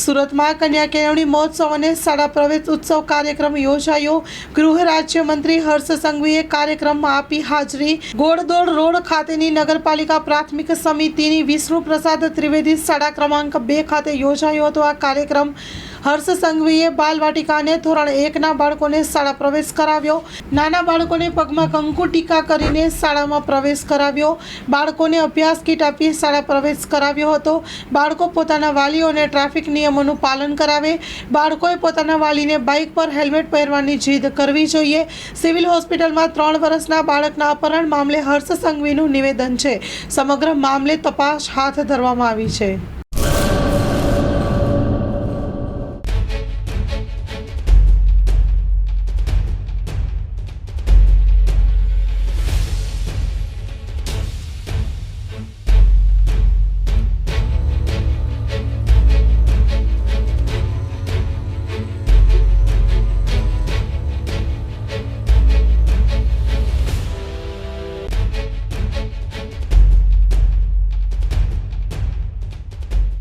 સુરતમાં કન્યા કેળવણી મહોત્સવ અને શાળા પ્રવેશ ઉત્સવ કાર્યક્રમ યોજાયો। ગૃહ રાજ્યમંત્રી હર્ષ સંઘવીએ કાર્યક્રમમાં આપી હાજરી। ગોળદોડ રોડ ખાતેની નગરપાલિકા પ્રાથમિક સમિતિની વિષ્ણુ પ્રસાદ ત્રિવેદી શાળા ક્રમાંક 2 ખાતે યોજાયો હતો। આ કાર્યક્રમ હર્ષ સંઘવીએ બાલવાટિકા અને ધોરણ 1ના બાળકોને શાળા પ્રવેશ કરાવ્યો। નાના બાળકોને પગમાં કંકુ ટીકા કરીને શાળામાં પ્રવેશ કરાવ્યો। બાળકોને અભ્યાસ કીટ આપી શાળા પ્રવેશ કરાવ્યો હતો। બાળકો પોતાના વાલીઓને ટ્રાફિક નિયમોનું પાલન કરાવે। બાળકોએ પોતાના વાલીને બાઇક પર હેલ્મેટ પહેરવાની જીદ કરવી જોઈએ। સિવિલ હોસ્પિટલમાં 3 વર્ષના બાળકના અપહરણ મામલે હર્ષ સંઘવીનું નિવેદન છે। સમગ્ર મામલે તપાસ હાથ ધરવામાં આવી છે।